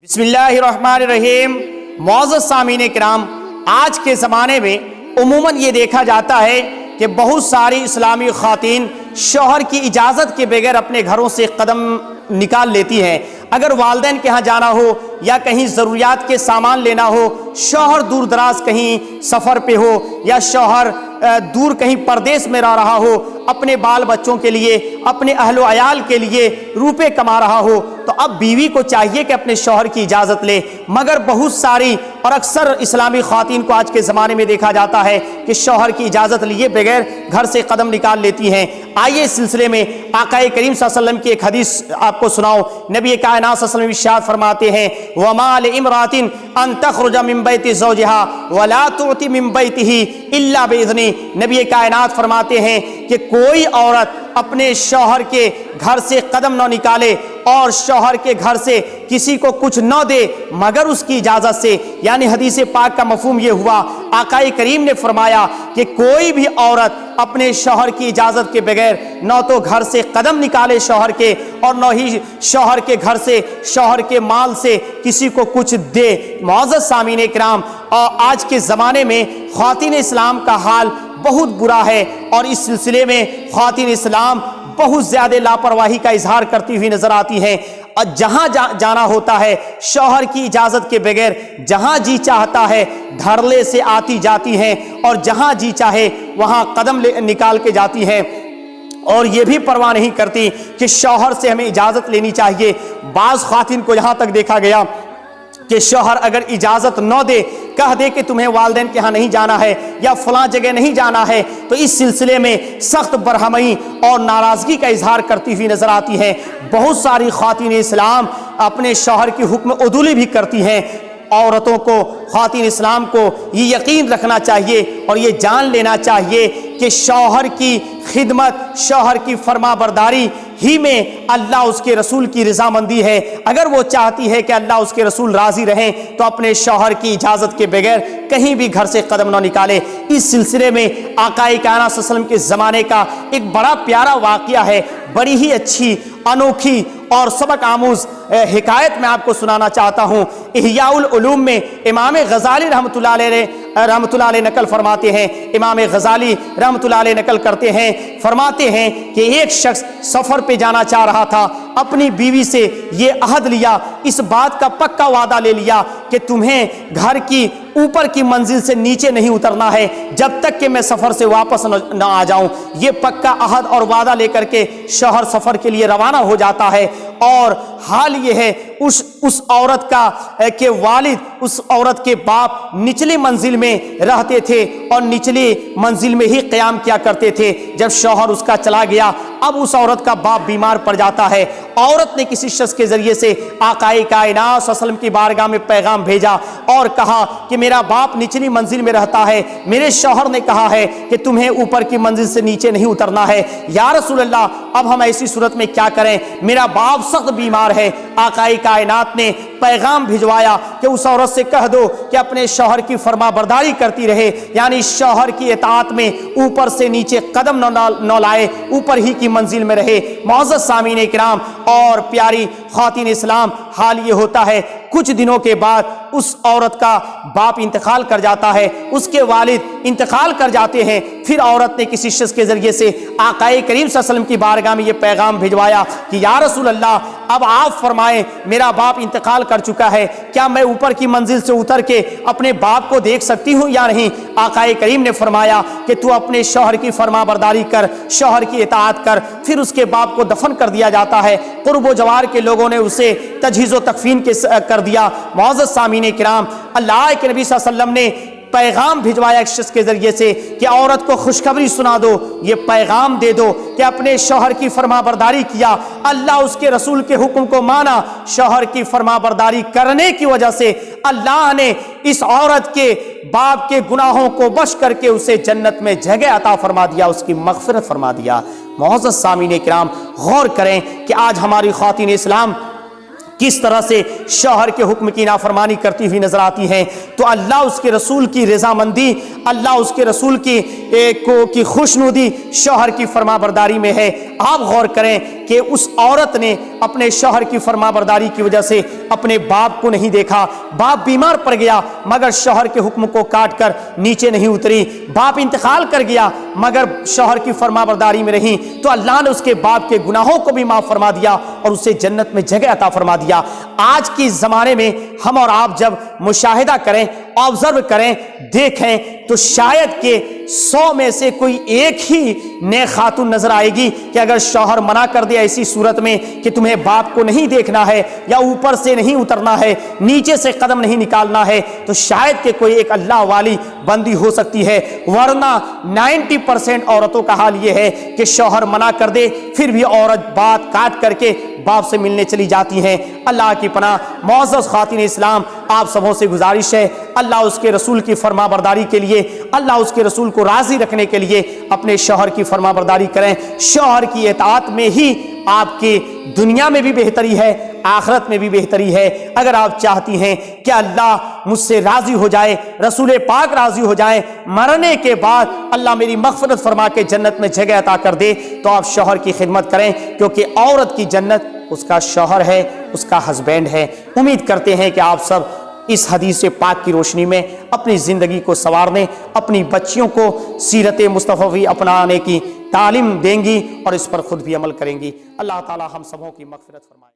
بسم اللہ الرحمن الرحیم۔ معزز سامعین کرام، آج کے زمانے میں عموماً یہ دیکھا جاتا ہے کہ بہت ساری اسلامی خواتین شوہر کی اجازت کے بغیر اپنے گھروں سے قدم نکال لیتی ہیں۔ اگر والدین کے ہاں جانا ہو یا کہیں ضروریات کے سامان لینا ہو، شوہر دور دراز کہیں سفر پہ ہو یا شوہر دور کہیں پردیس میں رہ رہا ہو، اپنے بال بچوں کے لیے، اپنے اہل و عیال کے لیے روپے کما رہا ہو، تو اب بیوی کو چاہیے کہ اپنے شوہر کی اجازت لے۔ مگر بہت ساری اور اکثر اسلامی خواتین کو آج کے زمانے میں دیکھا جاتا ہے کہ شوہر کی اجازت لیے بغیر گھر سے قدم نکال لیتی ہیں۔ آئیے اس سلسلے میں آقا کریم صلی اللہ علیہ وسلم کی ایک حدیث آپ کو سناؤں۔ نبی کائنات صلی اللہ علیہ وسلم ارشاد فرماتے ہیں، وَمَا لِامْرَأَةٍ أَن تَخْرُجَ مِن بَيْتِ زَوْجِهَا وَلَا تُؤْتِ مِن بَيْتِهِ إِلَّا بِإِذْنِهِ۔ نبی کائنات فرماتے ہیں کہ کوئی عورت اپنے شوہر کے گھر سے قدم نہ نکالے اور شوہر کے گھر سے کسی کو کچھ نہ دے مگر اس کی اجازت سے۔ یعنی حدیث پاک کا مفہوم یہ ہوا، آقا کریم نے فرمایا کہ کوئی بھی عورت اپنے شوہر کی اجازت کے بغیر نہ تو گھر سے قدم نکالے شوہر کے، اور نہ ہی شوہر کے گھر سے، شوہر کے مال سے کسی کو کچھ دے۔ معزز سامعین کرام، اور آج کے زمانے میں خواتین اسلام کا حال بہت برا ہے، اور اس سلسلے میں خواتین اسلام بہت زیادہ لاپرواہی کا اظہار کرتی ہوئی نظر آتی ہیں، اور جہاں جانا ہوتا ہے شوہر کی اجازت کے بغیر جہاں جی چاہتا ہے دھڑلے سے آتی جاتی ہیں، اور جہاں جی چاہے وہاں قدم نکال کے جاتی ہیں، اور یہ بھی پرواہ نہیں کرتی کہ شوہر سے ہمیں اجازت لینی چاہیے۔ بعض خواتین کو یہاں تک دیکھا گیا کہ شوہر اگر اجازت نہ دے، کہہ دے کہ تمہیں والدین کے ہاں نہیں جانا ہے یا فلاں جگہ نہیں جانا ہے، تو اس سلسلے میں سخت برہمی اور ناراضگی کا اظہار کرتی ہوئی نظر آتی ہیں۔ بہت ساری خواتین اسلام اپنے شوہر کی حکم عدولی بھی کرتی ہیں۔ عورتوں کو، خواتین اسلام کو یہ یقین رکھنا چاہیے اور یہ جان لینا چاہیے کہ شوہر کی خدمت، شوہر کی فرما برداری ہی میں اللہ اس کے رسول کی رضامندی ہے۔ اگر وہ چاہتی ہے کہ اللہ اس کے رسول راضی رہیں تو اپنے شوہر کی اجازت کے بغیر کہیں بھی گھر سے قدم نہ نکالے۔ اس سلسلے میں آقا کائنات صلی اللہ علیہ وسلم کے زمانے کا ایک بڑا پیارا واقعہ ہے، بڑی ہی اچھی، انوکھی اور سبق آموز حکایت میں آپ کو سنانا چاہتا ہوں۔ احیاء العلوم میں امام غزالی رحمۃ اللہ علیہ نقل فرماتے ہیں، امام غزالی رحمۃ اللہ علیہ نقل کرتے ہیں، فرماتے ہیں کہ ایک شخص سفر پہ جانا چاہ رہا تھا، اپنی بیوی سے یہ عہد لیا، اس بات کا پکا وعدہ لے لیا کہ تمہیں گھر کی اوپر کی منزل سے نیچے نہیں اترنا ہے جب تک کہ میں سفر سے واپس نہ آ جاؤں۔ یہ پکا عہد اور وعدہ لے کر کے شوہر سفر کے لیے روانہ ہو جاتا ہے، اور حال یہ ہے اس عورت کا کہ والد، اس عورت کے باپ نچلی منزل میں رہتے تھے اور نچلی منزل میں ہی قیام کیا کرتے تھے۔ جب شوہر اس کا چلا گیا، اب اس عورت کا باپ بیمار پڑ جاتا ہے۔ عورت نے کسی شخص کے ذریعے سے آقا کائنات صلی اللہ علیہ وسلم کی بارگاہ میں پیغام بھیجا اور کہا کہ میرا باپ نچلی منزل میں رہتا ہے، میرے شوہر نے کہا ہے کہ تمہیں اوپر کی منزل سے نیچے نہیں اترنا ہے۔ یا رسول اللہ، اب ہم ایسی صورت میں کیا کریں؟ میرا باپ سخت بیمار ہے۔ آقا کائنات نے پیغام بھجوایا کہ اس عورت سے کہہ دو کہ اپنے شوہر کی فرما برداری کرتی رہے، یعنی شوہر کی اطاعت میں اوپر سے نیچے قدم نہ لائے، اوپر ہی کی منزل میں رہے۔ معزز سامعین کرام اور پیاری خواتین اسلام، حال یہ ہوتا ہے کچھ دنوں کے بعد اس عورت کا باپ انتقال کر جاتا ہے، اس کے والد انتقال کر جاتے ہیں۔ پھر عورت نے کسی شخص کے ذریعے سے آقا کریم صلی اللہ علیہ وسلم کی بارگاہ میں یہ پیغام بھجوایا کہ یا رسول اللہ، اب آپ فرمائیں میرا باپ انتقال کر چکا ہے، کیا میں اوپر کی منزل سے اتر کے اپنے باپ کو دیکھ سکتی ہوں یا نہیں؟ آقا کریم نے فرمایا کہ تو اپنے شوہر کی فرما برداری کر، شوہر کی اطاعت کر۔ پھر اس کے باپ کو دفن کر دیا جاتا ہے، قرب و جوار کے لوگوں نے اسے تجہیز و تکفین کر دیا۔ معزز سامعین کرام، اللہ کے نبی صلی اللہ علیہ وسلم نے پیغام بھجوایا ایک شخص کے ذریعے سے کہ عورت کو خوشخبری سنا دو، یہ پیغام دے دو کہ اپنے شوہر کی فرما برداری کیا، اللہ اس کے رسول کے حکم کو مانا، شوہر کی فرما برداری کرنے کی وجہ سے اللہ نے اس عورت کے باپ کے گناہوں کو بخش کر کے اسے جنت میں جگہ عطا فرما دیا، اس کی مغفرت فرما دیا۔ معزز سامعین کرام، غور کریں کہ آج ہماری خواتین اسلام کس طرح سے شوہر کے حکم کی نافرمانی کرتی ہوئی نظر آتی ہیں۔ تو اللہ اس کے رسول کی رضامندی، اللہ اس کے رسول کی خوشنودی شوہر کی فرما برداری میں ہے۔ آپ غور کریں کہ اس عورت نے اپنے شوہر کی فرمانبرداری کی وجہ سے اپنے باپ کو نہیں دیکھا، باپ بیمار پڑ گیا مگر شوہر کے حکم کو کاٹ کر نیچے نہیں اتری، باپ انتقال کر گیا مگر شوہر کی فرمانبرداری میں رہی، تو اللہ نے اس کے باپ کے گناہوں کو بھی معاف فرما دیا اور اسے جنت میں جگہ عطا فرما دیا۔ آج کے زمانے میں ہم اور آپ جب مشاہدہ کریں، آبزرو کریں، دیکھیں تو شاید کہ 100 میں سے کوئی ایک ہی نیک خاتون نظر آئے گی کہ اگر شوہر منع کر دے ایسی صورت میں کہ تمہیں باپ کو نہیں دیکھنا ہے یا اوپر سے نہیں اترنا ہے، نیچے سے قدم نہیں نکالنا ہے، تو شاید کہ کوئی ایک اللہ والی بندی ہو سکتی ہے، ورنہ 90% عورتوں کا حال یہ ہے کہ شوہر منع کر دے پھر بھی عورت بات کاٹ کر کے باپ سے ملنے چلی جاتی ہیں۔ اللہ کی پناہ معزز خواتین اسلام، آپ سبوں سے گزارش ہے اللہ اس کے رسول کی فرمانبرداری کے لیے، اللہ اس کے رسول کو راضی رکھنے کے لیے اپنے شوہر کی فرمانبرداری کریں۔ شوہر کی اطاعت میں ہی آپ کی دنیا میں بھی بہتری ہے، آخرت میں بھی بہتری ہے۔ اگر آپ چاہتی ہیں کہ اللہ مجھ سے راضی ہو جائے، رسول پاک راضی ہو جائے، مرنے کے بعد اللہ میری مغفرت فرما کے جنت میں جگہ عطا کر دے، تو آپ شوہر کی خدمت کریں، کیونکہ عورت کی جنت اس کا شوہر ہے، اس کا ہسبینڈ ہے۔ امید کرتے ہیں کہ آپ سب اس حدیث پاک کی روشنی میں اپنی زندگی کو سنوارنے، اپنی بچیوں کو سیرت مصطفی اپنانے کی تعلیم دیں گی اور اس پر خود بھی عمل کریں گی۔ اللہ تعالی ہم سبوں کی مغفرت فرمائے۔